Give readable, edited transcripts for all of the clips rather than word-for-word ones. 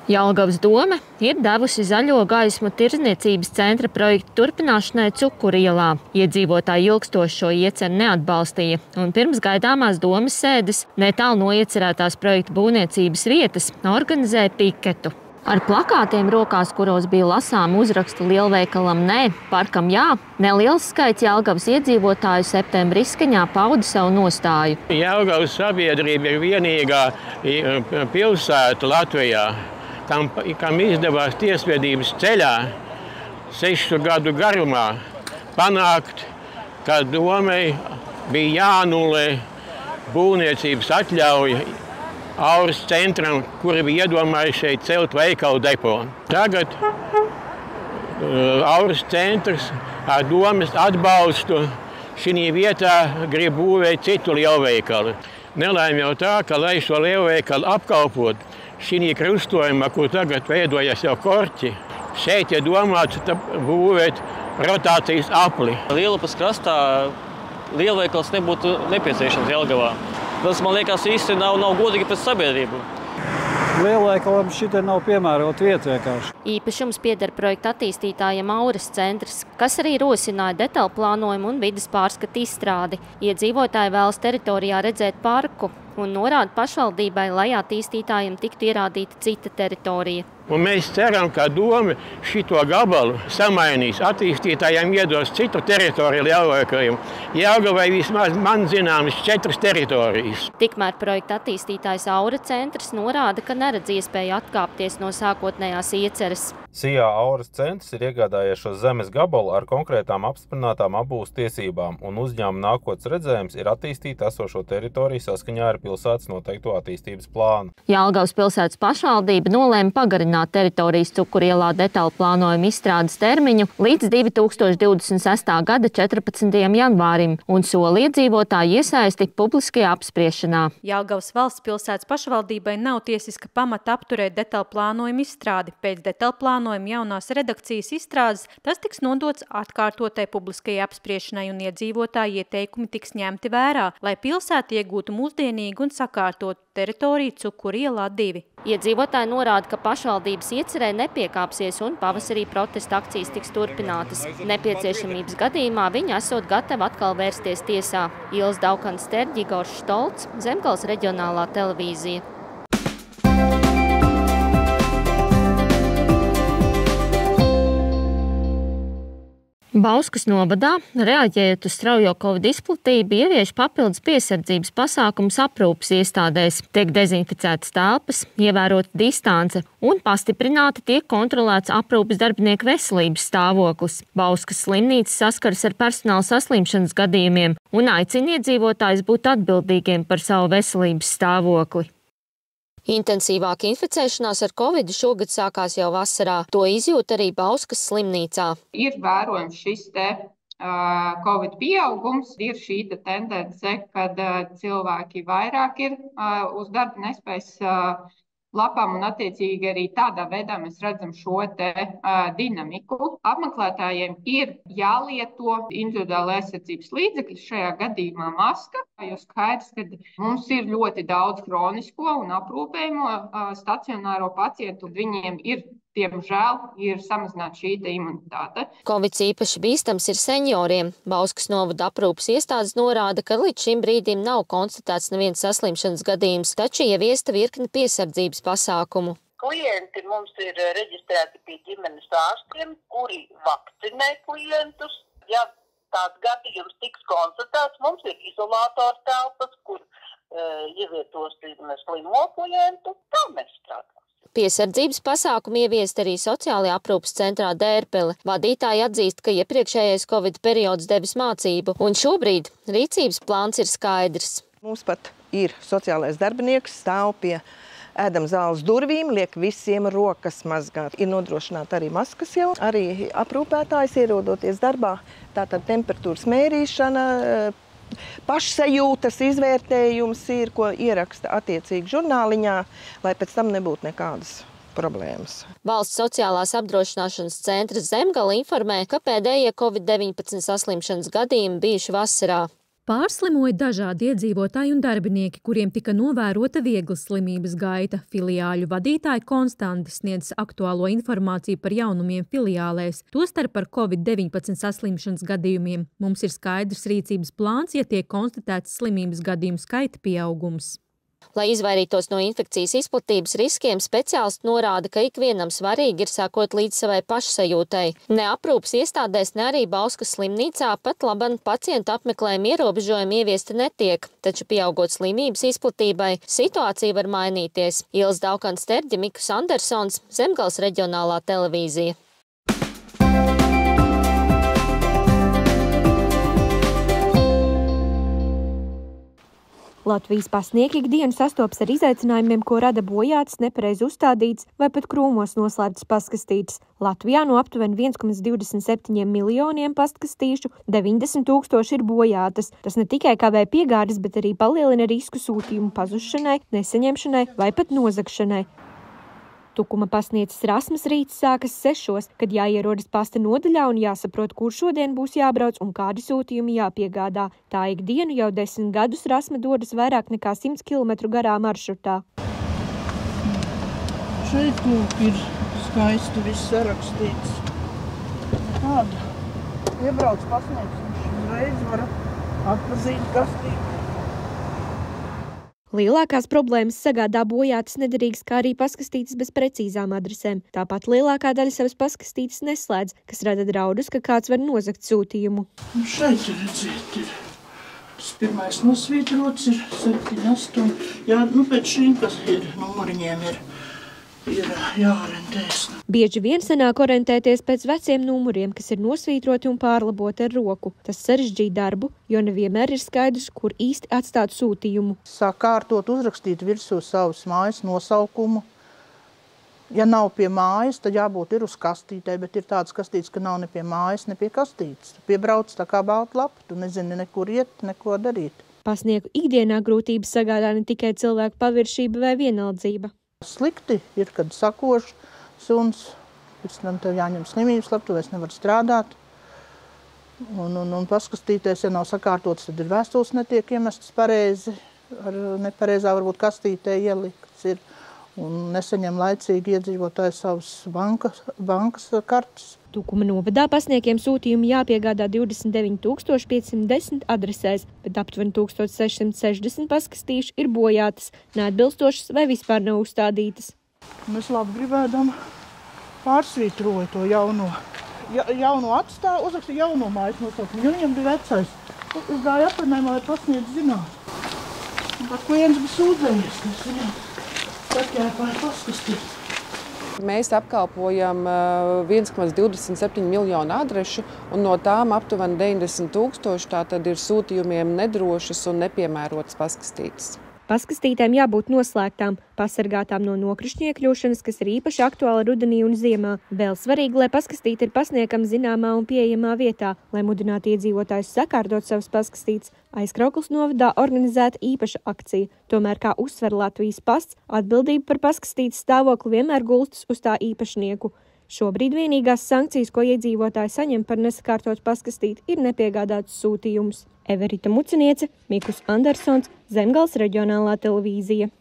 Jelgavas dome ir devusi zaļo gaismu tirdzniecības centra projekta turpināšanai Cukurielā. Iedzīvotāji ilgstoši šo ieceru neatbalstīja, un pirms gaidāmās domes sēdes netālu no iecerētās projekta būvniecības vietas organizēja piketu. Ar plakātiem rokās, kuros bija lasām uzrakstu lielveikalam nē, parkam jā, neliels skaits Jelgavas iedzīvotāju septembra izskaņā pauda savu nostāju. Jelgavas sabiedrība ir vienīgā pilsēta Latvijā, kam izdevās tiesvedības ceļā 6 gadu garumā panākt, ka domei bija jāanulē būvniecības atļauja Auras centram, kuri bija iedomājuši šeit celt veikalu depo. Tagad Auras centrs ar domes atbalstu šī vietā grib būvēt citu lielveikalu. Nelaime jau tā, ka, lai šo lielveikalu apkalpot, šī krustojumā, kur tagad veidojas jau korķi, šeit ir domāts būvēt rotācijas apli. Lielupas krastā lielveikals nebūtu nepieciešams Jelgavā. Tas, man liekas, īsti nav godīgi pret sabiedrību. Lielveikalam šitai nav piemērota vieta vienkārši. Īpašums pieder projekta attīstītājiem Auras centrs, kas arī rosināja detaļu plānojumu un vides pārskatu izstrādi. Iedzīvotāji vēlas teritorijā redzēt parku un norāda pašvaldībai, lai attīstītājiem tiktu ierādīta cita teritorija. Un mēs ceram, ka doma šito gabalu samainīs, attīstītājiem iedos citu teritoriju lielveikaliem. Jelgavai vismaz man zināmas 4 teritorijas. Tikmēr projekta attīstītājs Aura centrs norāda, ka neredz iespēju atkāpties no sākotnējās ieceres. Sijā Auras centrs ir iegādājies šo zemes gabalu ar konkrētām apstiprinātām apbūves tiesībām, un uzņēmuma nākotnes redzējums ir attīstīt esošo teritoriju saskaņā ar pilsētas noteikto attīstības plānu. Jelgavas pilsētas pašvaldība nolēma pagarināt teritorijas Cukurielā detaļu plānojumu izstrādes termiņu līdz 2026. gada 14. janvārim un soli iedzīvotāju iesaisti publiskajā apspriešanā. Jelgavas valsts pilsētas pašvaldībai nav tiesiska pamata apturēt detaļu plānojumu izstrādi. Pēc detaļu plānojuma jaunās redakcijas izstrādes tas tiks nodots atkārtotai publiskajai apspriešanai un iedzīvotāju ieteikumi tiks ņemti vērā, lai pilsēta iegūtu mūsdienīgu un sakārtotu teritoriju Cukurielā 2. Iedzīvotāji norāda, ka pašvaldības iecerē nepiekāpsies un pavasarī protesta akcijas tiks turpinātas. Nepieciešamības gadījumā viņi esot gatavi atkal vērsties tiesā. Ilis Daukans Sterģi, Igors Štolts, Zemgales reģionālā televīzija. Bauskas novadā, reaģējot uz straujo Covid izplatību, ievieš papildus piesardzības pasākumus aprūpes iestādēs. Tiek dezinficētas telpas, ievērota distance un pastiprināti tiek kontrolēts aprūpes darbinieku veselības stāvoklis. Bauskas slimnīca saskaras ar personāla saslimšanas gadījumiem un aicina iedzīvotājus būt atbildīgiem par savu veselības stāvokli. Intensīvāka inficēšanās ar Covidu šogad sākās jau vasarā. To izjūt arī Bauskas slimnīcā. Ir vērojams šis Covid pieaugums, ir šī tendence, kad cilvēki vairāk ir uz darba nespējas lapām un attiecīgi arī tādā veidā mēs redzam šo dinamiku. Apmeklētājiem ir jālieto individuāla aizsardzības līdzekļi, šajā gadījumā maska, jo skaidrs, ka mums ir ļoti daudz kronisko un aprūpējumu stacionāro pacientu, viņiem diemžēl ir samazināta šī imunitāte. Covids īpaši bīstams ir senioriem. Bauskas novada aprūpes iestādes norāda, ka līdz šim brīdim nav konstatēts neviens saslimšanas gadījums, taču ieviesta virkne piesardzības pasākumu. Klienti mums ir reģistrēti pie ģimenes ārstiem, kuri vakcinē klientus. Ja tāds gadījums tiks konstatēts, mums ir izolātora telpas, kur ievietosim slimo klientu, tā mēs strādājam. Piesardzības pasākumu ieviest arī sociālajā aprūpes centrā Dērpele. Vadītāji atzīst, ka iepriekšējais Covid periods devis mācību, un šobrīd rīcības plāns ir skaidrs. Mums pat ir sociālais darbinieks, stāv pie ēdam zāles durvīm, liek visiem rokas mazgāt. Ir nodrošināta arī maskas jau, arī aprūpētājs ierodoties darbā. Tātad temperatūras mērīšana, pašsajūtas izvērtējums ir, ko ieraksta attiecīgi žurnāliņā, lai pēc tam nebūtu nekādas problēmas. Valsts sociālās apdrošināšanas centrs Zemgale informē, ka pēdējie Covid-19 saslimšanas gadījumi bijuši vasarā. Pārslimoja dažādi iedzīvotāji un darbinieki, kuriem tika novērota viegla slimības gaita. Filiāļu vadītāji konstanti sniedz aktuālo informāciju par jaunumiem filiālēs, tostarp par Covid-19 saslimšanas gadījumiem. Mums ir skaidrs rīcības plāns, ja tiek konstatēts slimības gadījumu skaita pieaugums. Lai izvairītos no infekcijas izplatības riskiem, speciālisti norāda, ka ikvienam svarīgi ir sekot līdz savai pašsajūtai. Ne aprūpas iestādēs, ne arī Bauskas slimnīcā pat laban pacientu apmeklējuma ierobežojumi ieviesti netiek, taču pieaugot slimības izplatībai, situācija var mainīties. Ilis Daukans Terģe, Mikus Andersons, Zemgales reģionālā televīzija. Latvijas pasnieki ikdienu sastopas ar izaicinājumiem, ko rada bojātas, nepareizi uzstādītas vai pat krūmos noslēptas pastkastītes. Latvijā no aptuveni 1,27 miljoniem pastkastīšu 90 000 ir bojātas. Tas ne tikai kavē piegādes, bet arī palielina risku sūtījumu pazušanai, nesaņemšanai vai pat nozagšanai. Tukuma pasnieces Rasmas rīts sākas 6, kad jāierodas pasta nodaļā un jāsaprot, kur šodien būs jābrauc un kādi sūtījumi jāpiegādā. Tā ikdienu jau 10 gadus Rasma dodas vairāk nekā 100 km garā maršrutā. Šeit ir skaisti viss sarakstīts. Tāda iebrauc pasniegs, viņš uzreiz var atpazīt kastīti. Lielākās problēmas sagādā bojātas nederīgas, kā arī paskastītes bez precīzām adresēm. Tāpat lielākā daļa savas paskastītes neslēdz, kas rada draudus, ka kāds var nozagt sūtījumu. Šeit redziet, ir tas pirmais nosvītrots, ir 7, 8. Jā, pēc šīm, kas ir numuriņiem, ir jāorientēs. Bieži vien sanāk orientēties pēc veciem numuriem, kas ir nosvītroti un pārlaboti ar roku. Tas sarežģīja darbu, jo nevienmēr ir skaidrs, kur īsti atstāt sūtījumu. Sakārtot, uzrakstīt virsū savas mājas nosaukumu. Ja nav pie mājas, tad jābūt ir uz kastītē, bet ir tāds kastītes, ka nav ne pie mājas, ne pie kastītes. Piebrauc tā kā balta lapa, tu nezini nekur iet, neko darīt. Pasnieku ikdienā grūtības sagādā ne tikai cilvēku paviršība vai vienaldzība. Slikti ir, kad sakoš suns, pēc tam tev jāņem slimības lapu, tu vairs nevar strādāt. Un paskastīties, ja nav sakārtots, tad ir vēstules netiek iemestas pareizi, ar nepareizā varbūt kastītē ielikts ir. Un nesaņem laicīgi iedzīvotāji savas bankas kartes. Tukuma novadā pasniekiem sūtījumi jāpiegādā 29 510 adresēs, bet aptuveni 1660 paskastīšu ir bojātas, neatbilstošas vai vispār nav uzstādītas. Es labi gribēdam pārsvītroju to jauno atstāju, uzrakstīju jauno mājas nosaukumu, jo viņam bija vecais. Es gāju aprunājumā, lai pasniedz zināt. Un par klients bija sūdzējies, ka es viņam sakēpāju paskastīt. Mēs apkalpojam 1,27 miljonu adrešu, un no tām aptuveni 90 000 tātad ir sūtījumiem nedrošas un nepiemērotas paskastītes. Paskastītēm jābūt noslēgtām, pasargātām no nokrišņu iekļūšanas, kas ir īpaši aktuāli rudenī un ziemā. Vēl svarīgi, lai paskastīte ir pasniekama zināmā un pieejamā vietā. Lai mudinātu iedzīvotājus sakārtot savas paskastītes, Aizkraukles novadā organizēta īpaša akcija. Tomēr, kā uzsver Latvijas pasts, atbildība par paskastītes stāvokli vienmēr gulstas uz tā īpašnieku. Šobrīd vienīgās sankcijas, ko iedzīvotāji saņem par nesakārtot paskastīti, ir nepiegādāts sūtījums. Everita Muciniece, Mikus Andersons, Zemgales reģionālā televīzija.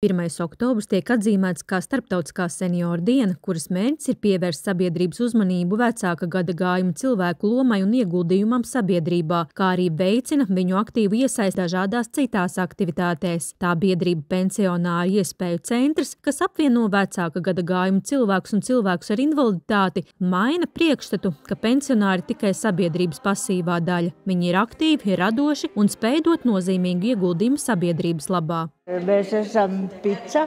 1. oktobrs tiek atzīmēts kā starptautiskā senioru diena, kuras mērķis ir pievērst sabiedrības uzmanību vecāka gada gājuma cilvēku lomai un ieguldījumam sabiedrībā, kā arī veicina viņu aktīvu iesaist dažādās citās aktivitātēs. Tā biedrība Pensionāru iespēju centrs, kas apvieno vecāka gada gājuma cilvēkus un cilvēkus ar invaliditāti, maina priekšstatu, ka pensionāri tikai sabiedrības pasīvā daļa. Viņi ir aktīvi, radoši un spēj dot nozīmīgu ieguldījumu sabiedrības labā. Mēs esam PICA,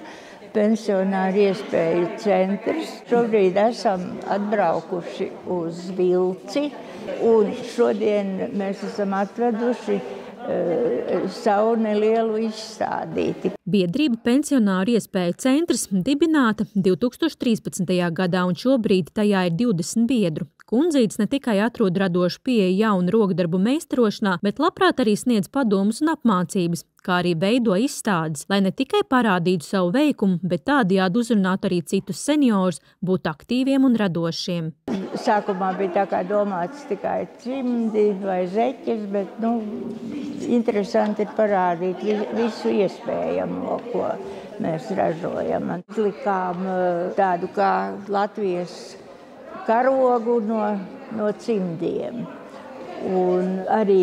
Pensionāru iespēju centrs. Šobrīd esam atbraukuši uz Vilci, un šodien mēs esam atveduši savu nelielu izstādīti. Biedrība Pensionāru iespēju centrs dibināta 2013. gadā, un šobrīd tajā ir 20 biedru. Kundzītes ne tikai atrod radošu pieeju jaunu rokdarbu meistarošanā, bet labprāt arī sniedz padomus un apmācības, kā arī veido izstādes, lai ne tikai parādītu savu veikumu, bet tādējādi uzrunātu arī citus seniorus, būt aktīviem un radošiem. Sākumā bija tā kā domāts tikai cimdi vai zeķes, bet, interesanti ir parādīt visu iespējamo, ko mēs ražojam. Likām tādu kā Latvijas karogu no cimdiem. Un arī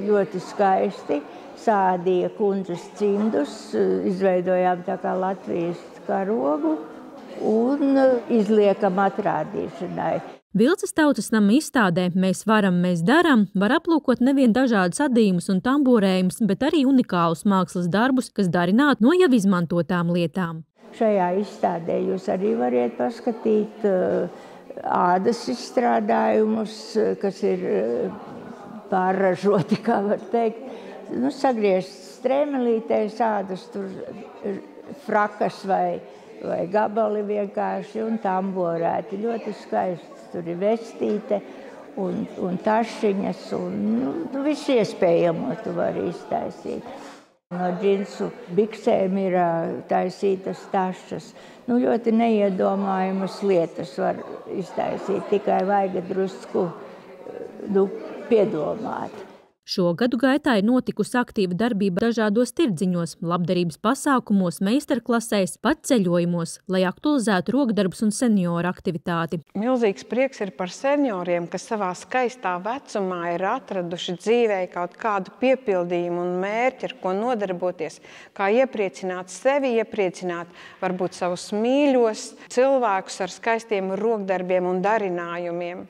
ļoti skaisti sādīja kundzes cimdus, izveidojām tā kā Latvijas karogu un izliekam atrādīšanai. Vilces tautas nama izstādē Mēs varam, mēs daram var aplūkot nevien dažādus adījumus un tamborējumus, bet arī unikālus mākslas darbus, kas darināti no jau izmantotām lietām. Šajā izstādē jūs arī variet paskatīt ādas izstrādājumus, kas ir pārražoti, kā var teikt. Sagriezt strēmelītēs ādas, tur frakas vai gabali vienkārši un tamborēti. Ļoti skaists. Tur ir vestīte un tašiņas un visu iespējamo tu vari iztaisīt. No džinsu biksēm ir taisītas tašas. Ļoti neiedomājamas lietas var iztaisīt, tikai vajag drusku piedomāt. Šo gadu gaitā ir notikusi aktīva darbība dažādos tirdziņos, labdarības pasākumos, meistarklasēs, pat ceļojumos, lai aktualizētu rokdarbus un senioru aktivitāti. Milzīgs prieks ir par senioriem, kas savā skaistā vecumā ir atraduši dzīvē kaut kādu piepildījumu un mērķi, ar ko nodarboties, kā iepriecināt sevi, iepriecināt varbūt savus mīļos cilvēkus ar skaistiem rokdarbiem un darinājumiem.